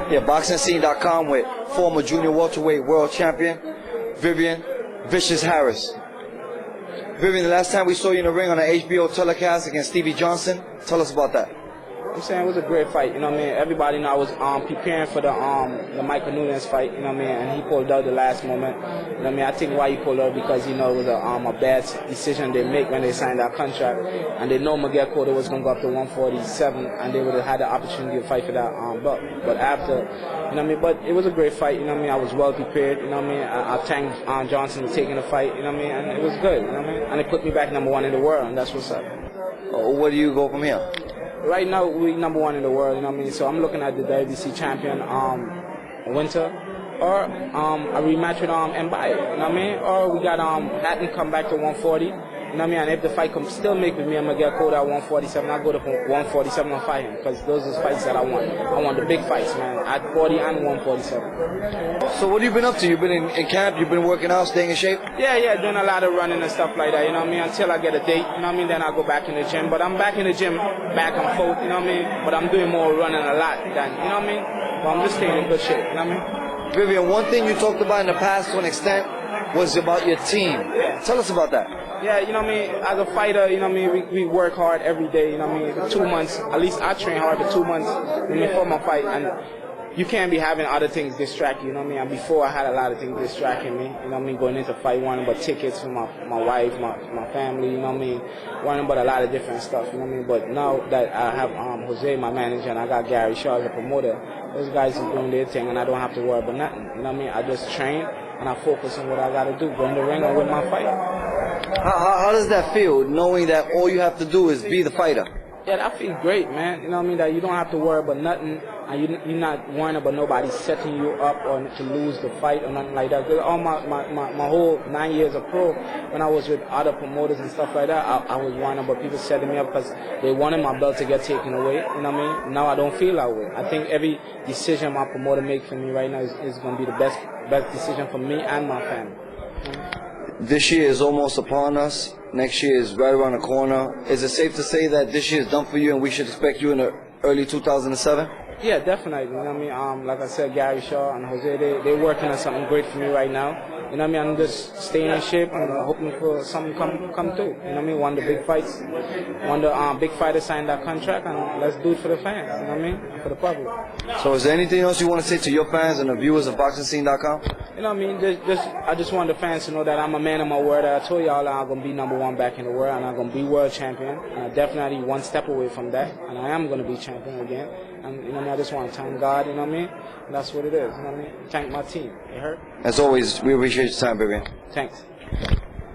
Yeah, BoxingScene.com with former junior welterweight world champion Vivian "Vicious" Harris. Vivian, the last time we saw you in the ring on an HBO telecast against Stevie Johnson, tell us about that. I'm saying it was a great fight, you know what I mean? Everybody know I was preparing for the Michael Nunes fight, you know what I mean? And he pulled out the last moment, you know what I mean? I think why he pulled out because, you know, it was a bad decision they make when they signed that contract. And they know Miguel Cotto was going to go up to 147, and they would have had the opportunity to fight for that belt. But after, you know what I mean? But it was a great fight, you know what I mean? I was well prepared, you know what I mean? I thanked Johnson for taking the fight, you know what I mean? And it was good, you know what I mean? And it put me back #1 in the world, and that's what's up. Where do you go from here? Right now, we #1 in the world, you know what I mean? So I'm looking at the WBC champion, Winter, or a rematch with Mbaye, you know what I mean? Or we got Hatton come back to 140, you know what I mean? And if the fight can still make with me and Miguel Cotto at 147, I'll go to 147 and fight him, because those are the fights that I want. I want the big fights, man, at 40 and 147. So what have you been up to? You've been in camp, you've been working out, staying in shape? Yeah, doing a lot of running and stuff like that, you know what I mean, until I get a date, you know what I mean, then I'll go back in the gym. But I'm back in the gym, back and forth, you know what I mean, but I'm doing more running a lot than, you know what I mean, but I'm just staying in good shape, you know what I mean. Vivian, one thing you talked about in the past to an extent was about your team. Tell us about that. Yeah, you know what I mean, as a fighter, you know what I mean, we work hard every day, you know what I mean, for 2 months, at least I train hard for 2 months, you know, before my fight, and you can't be having other things distract you, you know what I mean? And before I had a lot of things distracting me, you know what I mean? Going into fight, worrying about tickets for my wife, my family, you know what I mean? Worrying about a lot of different stuff, you know what I mean? But now that I have Jose, my manager, and I got Gary Shaw as a promoter, those guys are doing their thing, and I don't have to worry about nothing, you know what I mean? I just train, and I focus on what I got to do, go in the ring and win my fight. How does that feel, knowing that all you have to do is be the fighter? Yeah, that feels great, man. You know what I mean? That you don't have to worry about nothing, and you're not worrying about nobody setting you up or to lose the fight or nothing like that. All my whole 9 years of pro, when I was with other promoters and stuff like that, I was worrying about people setting me up because they wanted my belt to get taken away. You know what I mean? Now I don't feel that way. I think every decision my promoter makes for me right now is going to be the best decision for me and my family. This year is almost upon us. Next year is right around the corner. Is it safe to say that this year is done for you and we should expect you in the early 2007? Yeah, definitely. You know what I mean? Like I said, Gary Shaw and Jose, they're working on something great for me right now. You know what I mean? I'm just staying in shape and hoping for something come through. You know what I mean? One of the big fights, one of the big fighters signed that contract, and let's do it for the fans. You know what I mean? For the public. So is there anything else you want to say to your fans and the viewers of BoxingScene.com? You know what I mean? I just want the fans to know that I'm a man of my word. I told y'all I'm going to be #1 back in the world, and I'm going to be world champion. And I'm definitely one step away from that, and I am going to be champion again. And you know what I mean? I just want to thank God, you know what I mean? And that's what it is, you know what I mean? Thank my team. It hurt. As always, we appreciate your time, Vivian. Thanks.